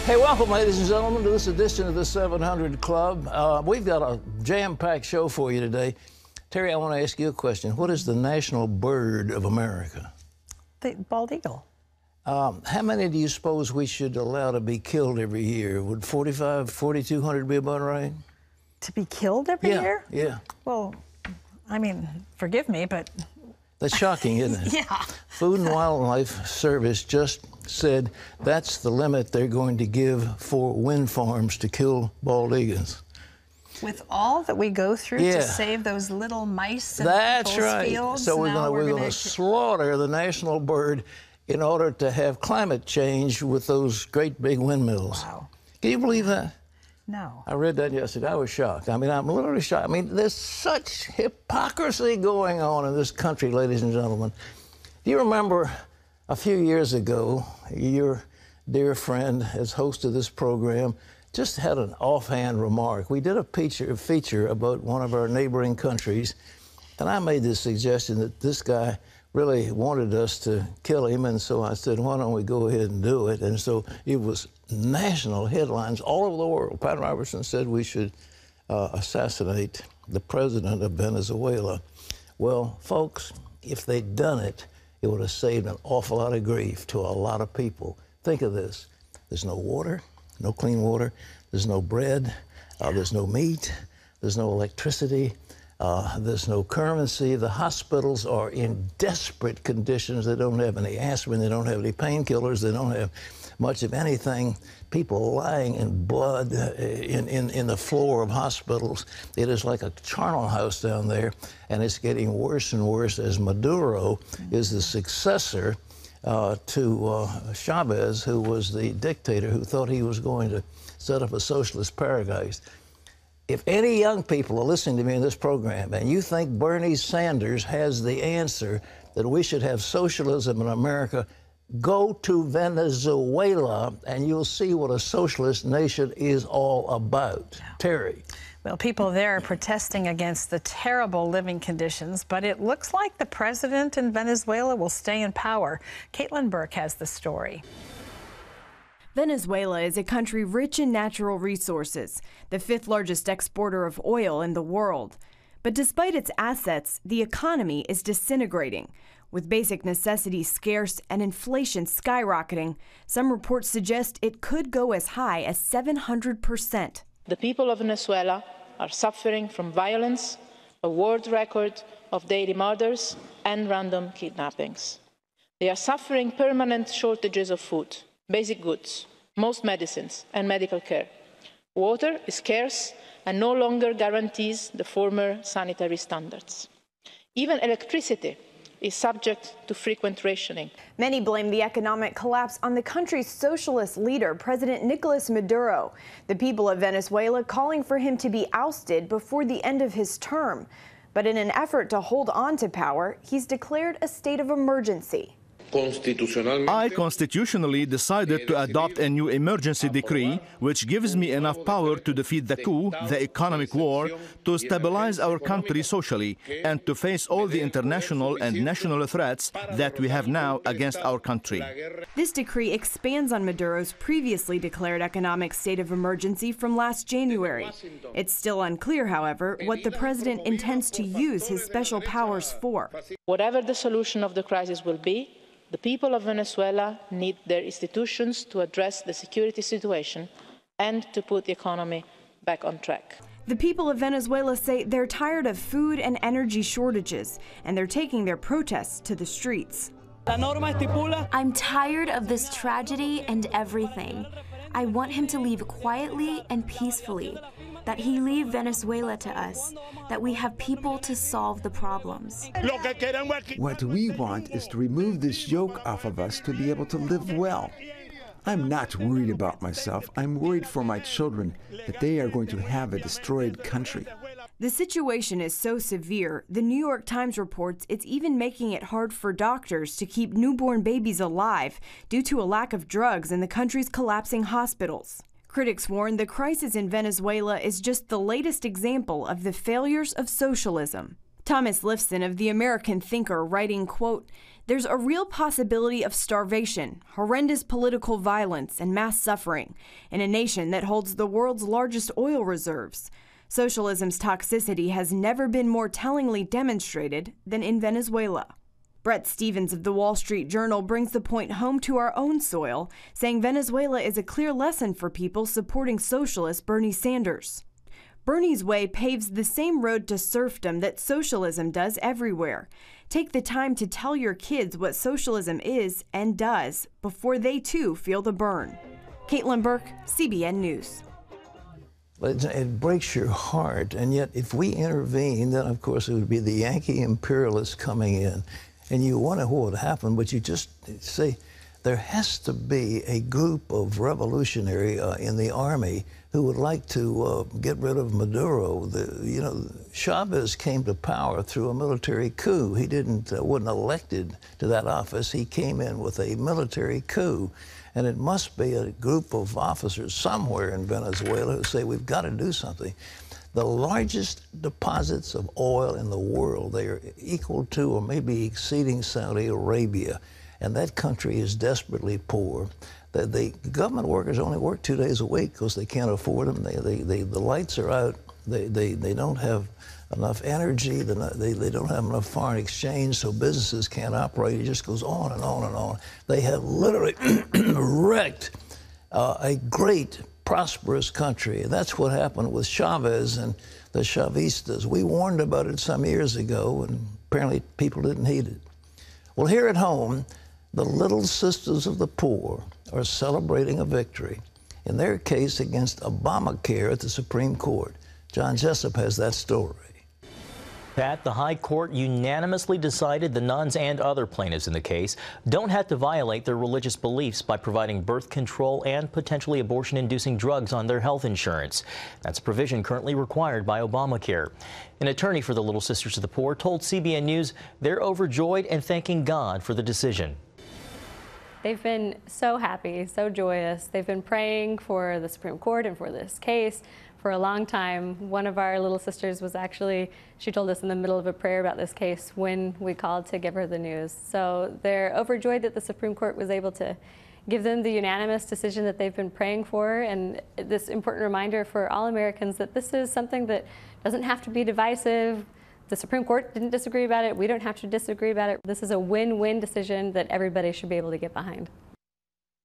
Hey, welcome, ladies and gentlemen, to this edition of the 700 Club. We've got a jam-packed show for you today. Terry, I want to ask you a question. What is the national bird of America? The bald eagle. How many do you suppose we should allow to be killed every year? Would 4,200 be about right? To be killed every year? Yeah. Well, I mean, forgive me, but... That's shocking, isn't it? Yeah. Food and Wildlife Service just said that's the limit they're going to give for wind farms to kill bald eagles. With all that we go through to save those little mice in That's those right. fields, So we're going to slaughter the national bird in order to have climate change with those great big windmills. Wow. Can you believe that? No. I read that yesterday. I was shocked. I mean, I'm literally shocked. I mean, there's such hypocrisy going on in this country, ladies and gentlemen. Do you remember a few years ago, your dear friend, as host of this program, just had an offhand remark. We did a feature about one of our neighboring countries, and I made this suggestion that this guy really wanted us to kill him, and so I said, why don't we go ahead and do it? And so it was national headlines all over the world. Pat Robertson said we should assassinate the president of Venezuela. Well, folks, if they'd done it, it would have saved an awful lot of grief to a lot of people. Think of this. There's no water, no clean water. There's no bread. There's no meat. There's no electricity. There's no currency. The hospitals are in desperate conditions. They don't have any aspirin. They don't have any painkillers. They don't have much of anything. People lying in blood in the floor of hospitals. It is like a charnel house down there, and it's getting worse and worse as Maduro is the successor to Chavez, who was the dictator who thought he was going to set up a socialist paradise. If any young people are listening to me in this program and you think Bernie Sanders has the answer that we should have socialism in America, go to Venezuela and you'll see what a socialist nation is all about. Terry. Well, people there are protesting against the terrible living conditions, but it looks like the president in Venezuela will stay in power. Caitlin Burke has the story. Venezuela is a country rich in natural resources, the fifth largest exporter of oil in the world. But despite its assets, the economy is disintegrating. With basic necessities scarce and inflation skyrocketing, some reports suggest it could go as high as 700%. The people of Venezuela are suffering from violence, a world record of daily murders, and random kidnappings. They are suffering permanent shortages of food, basic goods, most medicines, and medical care. Water is scarce and no longer guarantees the former sanitary standards. Even electricity is subject to frequent rationing. Many blame the economic collapse on the country's socialist leader, President Nicolas Maduro. The people of Venezuela calling for him to be ousted before the end of his term. But in an effort to hold on to power, he's declared a state of emergency. I constitutionally decided to adopt a new emergency decree, which gives me enough power to defeat the coup, the economic war, to stabilize our country socially, and to face all the international and national threats that we have now against our country. This decree expands on Maduro's previously declared economic state of emergency from last January. It's still unclear, however, what the president intends to use his special powers for. Whatever the solution of the crisis will be, the people of Venezuela need their institutions to address the security situation and to put the economy back on track. The people of Venezuela say they're tired of food and energy shortages, and they're taking their protests to the streets. I'm tired of this tragedy and everything. I want him to leave quietly and peacefully, that he leave Venezuela to us, that we have people to solve the problems. What we want is to remove this yoke off of us to be able to live well. I'm not worried about myself. I'm worried for my children, that they are going to have a destroyed country. The situation is so severe, the New York Times reports it's even making it hard for doctors to keep newborn babies alive due to a lack of drugs in the country's collapsing hospitals. Critics warn the crisis in Venezuela is just the latest example of the failures of socialism. Thomas Lifson of The American Thinker writing, quote, "There's a real possibility of starvation, horrendous political violence, and mass suffering in a nation that holds the world's largest oil reserves. Socialism's toxicity has never been more tellingly demonstrated than in Venezuela." Brett Stevens of the Wall Street Journal brings the point home to our own soil, saying Venezuela is a clear lesson for people supporting socialist Bernie Sanders. Bernie's way paves the same road to serfdom that socialism does everywhere. Take the time to tell your kids what socialism is and does before they too feel the burn. Caitlin Burke, CBN News. It breaks your heart, and yet if we intervene, then of course it would be the Yankee imperialists coming in. And you wonder what would happen, but you just say there has to be a group of revolutionary in the army who would like to get rid of Maduro. Chavez came to power through a military coup. He wasn't elected to that office. He came in with a military coup. And it must be a group of officers somewhere in Venezuela who say we've got to do something. The largest deposits of oil in the world, they are equal to or maybe exceeding Saudi Arabia. And that country is desperately poor. The government workers only work 2 days a week because they can't afford them. The lights are out. They don't have enough energy. They don't have enough foreign exchange, so businesses can't operate. It just goes on and on and on. They have literally wrecked a great, prosperous country. And that's what happened with Chavez and the Chavistas. We warned about it some years ago, and apparently people didn't heed it. Well, here at home, the Little Sisters of the Poor are celebrating a victory in their case against Obamacare at the Supreme Court. John Jessup has that story. Pat, the High Court unanimously decided the nuns and other plaintiffs in the case don't have to violate their religious beliefs by providing birth control and potentially abortion-inducing drugs on their health insurance. That's a provision currently required by Obamacare. An attorney for the Little Sisters of the Poor told CBN News they're overjoyed and thanking God for the decision. They've been so happy, so joyous. They've been praying for the Supreme Court and for this case for a long time. One of our little sisters was actually, she told us in the middle of a prayer about this case when we called to give her the news. So they're overjoyed that the Supreme Court was able to give them the unanimous decision that they've been praying for, and this important reminder for all Americans that this is something that doesn't have to be divisive. The Supreme Court didn't disagree about it. We don't have to disagree about it. This is a win-win decision that everybody should be able to get behind.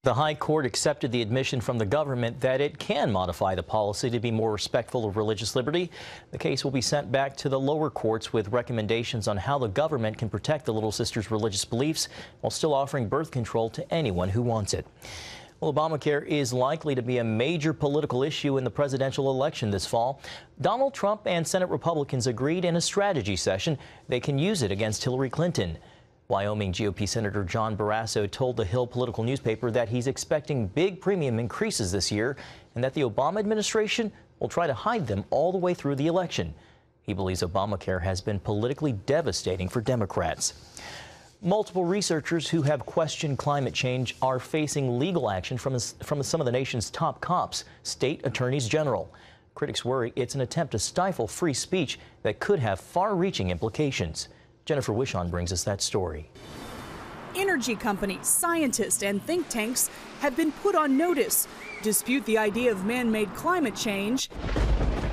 The High Court accepted the admission from the government that it can modify the policy to be more respectful of religious liberty. The case will be sent back to the lower courts with recommendations on how the government can protect the Little Sisters' religious beliefs while still offering birth control to anyone who wants it. Well, Obamacare is likely to be a major political issue in the presidential election this fall. Donald Trump and Senate Republicans agreed in a strategy session they can use it against Hillary Clinton. Wyoming GOP Senator John Barrasso told the Hill political newspaper that he's expecting big premium increases this year and that the Obama administration will try to hide them all the way through the election. He believes Obamacare has been politically devastating for Democrats. Multiple researchers who have questioned climate change are facing legal action from some of the nation's top cops, state attorneys general. Critics worry it's an attempt to stifle free speech that could have far-reaching implications. Jennifer Wishon brings us that story. Energy companies, scientists, and think tanks have been put on notice. Dispute the idea of man-made climate change,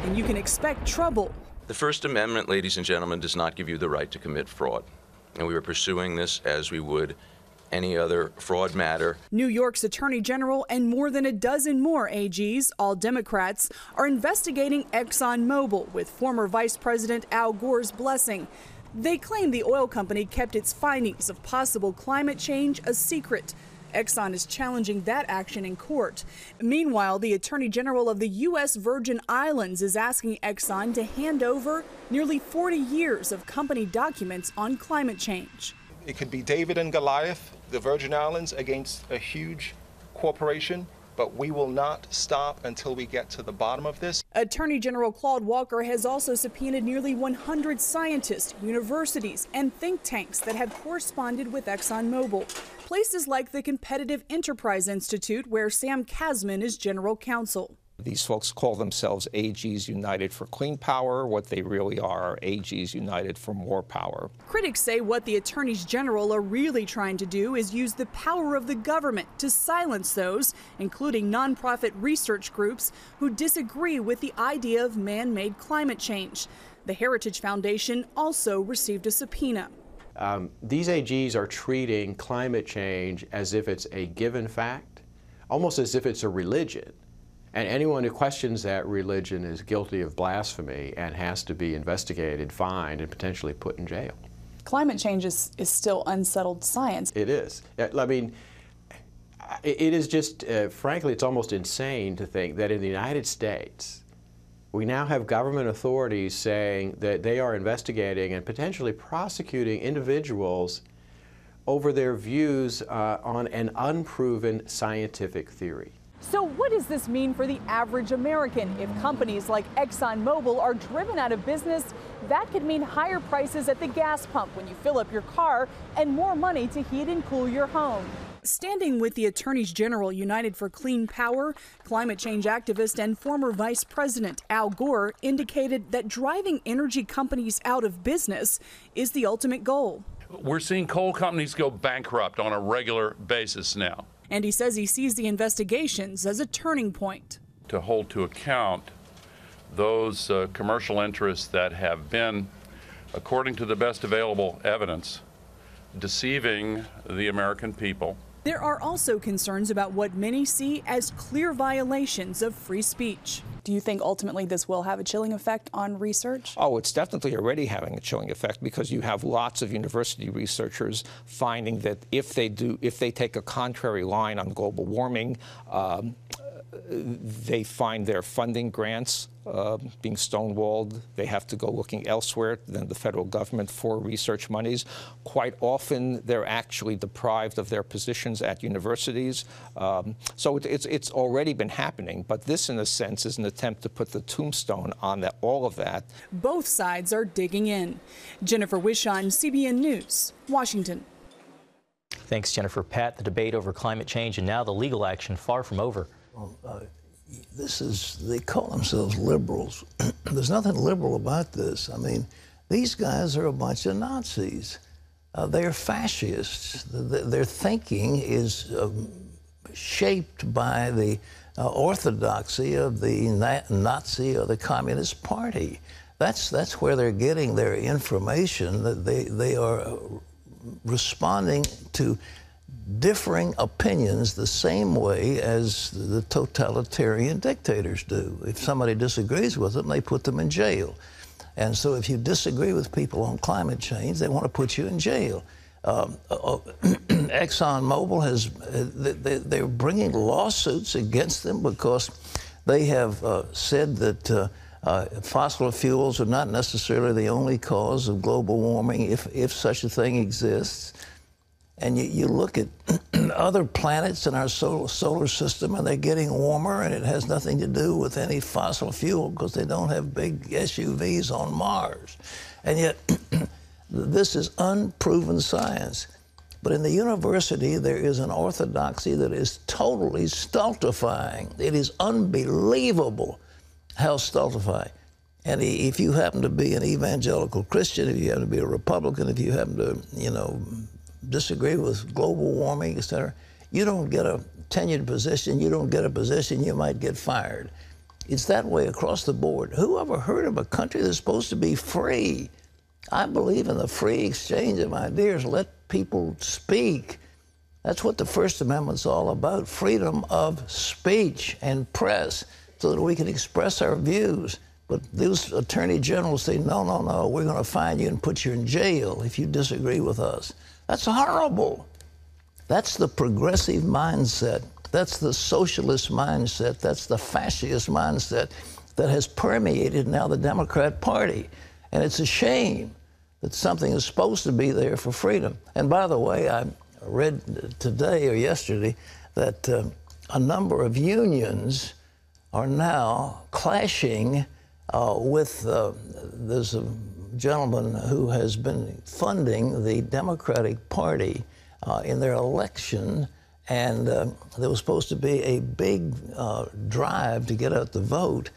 and you can expect trouble. The First Amendment, ladies and gentlemen, does not give you the right to commit fraud. And we are pursuing this as we would any other fraud matter. New York's Attorney General and more than a dozen more AGs, all Democrats, are investigating ExxonMobil with former Vice President Al Gore's blessing. They claim the oil company kept its findings of possible climate change a secret. Exxon is challenging that action in court. Meanwhile, the Attorney General of the U.S. Virgin Islands is asking Exxon to hand over nearly 40 years of company documents on climate change. It could be David and Goliath, the Virgin Islands, against a huge corporation, but we will not stop until we get to the bottom of this. Attorney General Claude Walker has also subpoenaed nearly 100 scientists, universities, and think tanks that have corresponded with ExxonMobil. Places like the Competitive Enterprise Institute, where Sam Kasman is general counsel. These folks call themselves AGs United for Clean Power. What they really are AGs United for More Power. Critics say what the attorneys general are really trying to do is use the power of the government to silence those, including nonprofit research groups, who disagree with the idea of man-made climate change. The Heritage Foundation also received a subpoena. These AGs are treating climate change as if it's a given fact, almost as if it's a religion. And anyone who questions that religion is guilty of blasphemy and has to be investigated, fined, and potentially put in jail. Climate change is still unsettled science. It is. I mean, it is just, frankly, it's almost insane to think that in the United States, we now have government authorities saying that they are investigating and potentially prosecuting individuals over their views on an unproven scientific theory. So what does this mean for the average American? If companies like ExxonMobil are driven out of business, that could mean higher prices at the gas pump when you fill up your car and more money to heat and cool your home. Standing with the Attorneys General United for Clean Power, climate change activist and former Vice President Al Gore indicated that driving energy companies out of business is the ultimate goal. We're seeing coal companies go bankrupt on a regular basis now. And he says he sees the investigations as a turning point. To hold to account those commercial interests that have been, according to the best available evidence, deceiving the American people. There are also concerns about what many see as clear violations of free speech. Do you think ultimately this will have a chilling effect on research? Oh, it's definitely already having a chilling effect, because you have lots of university researchers finding that if they take a contrary line on global warming, they find their funding grants being stonewalled. They have to go looking elsewhere than the federal government for research monies. Quite often, they're actually deprived of their positions at universities. So it's already been happening. But this, in a sense, is an attempt to put the tombstone on all of that. Both sides are digging in. Jennifer Wishon, CBN News, Washington. Thanks, Jennifer. Pat, the debate over climate change and now the legal action far from over. They call themselves liberals. There's nothing liberal about this. I mean, these guys are a bunch of Nazis. They're fascists. Their thinking is shaped by the orthodoxy of the Nazi or the Communist Party. That's where they're getting their information. That they are responding to differing opinions the same way as the totalitarian dictators do. If somebody disagrees with them, they put them in jail. And so if you disagree with people on climate change, they want to put you in jail. ExxonMobil they're bringing lawsuits against them because they have said that fossil fuels are not necessarily the only cause of global warming, if such a thing exists. And you look at other planets in our solar system, and they're getting warmer, and it has nothing to do with any fossil fuel because they don't have big SUVs on Mars. And yet, this is unproven science. But in the university, there is an orthodoxy that is totally stultifying. It is unbelievable how stultifying. And if you happen to be an evangelical Christian, if you happen to be a Republican, if you happen to, disagree with global warming, etc., you don't get a tenured position, you don't get a position, you might get fired. It's that way across the board. Who ever heard of a country that's supposed to be free? I believe in the free exchange of ideas. Let people speak. That's what the First Amendment's all about, freedom of speech and press, so that we can express our views. But those attorney generals say, no, we're going to find you and put you in jail if you disagree with us. That's horrible. That's the progressive mindset. That's the socialist mindset. That's the fascist mindset that has permeated now the Democrat Party. And it's a shame that something is supposed to be there for freedom. And by the way, I read today or yesterday that a number of unions are now clashing with there's a gentleman who has been funding the Democratic Party in their election, And there was supposed to be a big drive to get out the vote.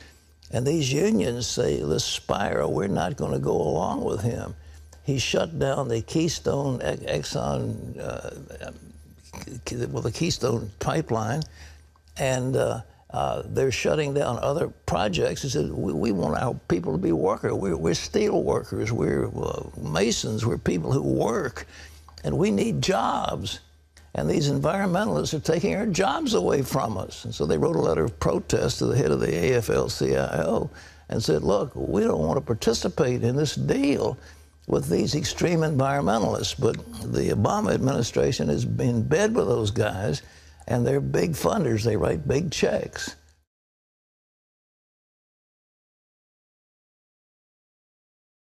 And these unions say, this Spiro, we're not going to go along with him. He shut down the Keystone Exxon, the Keystone pipeline, and they're shutting down other projects. He said, we want our people to be workers. We're steel workers. We're masons. We're people who work, and we need jobs. And these environmentalists are taking our jobs away from us. And so they wrote a letter of protest to the head of the AFL-CIO and said, look, we don't want to participate in this deal with these extreme environmentalists. But the Obama administration is in bed with those guys, and they're big funders. They write big checks.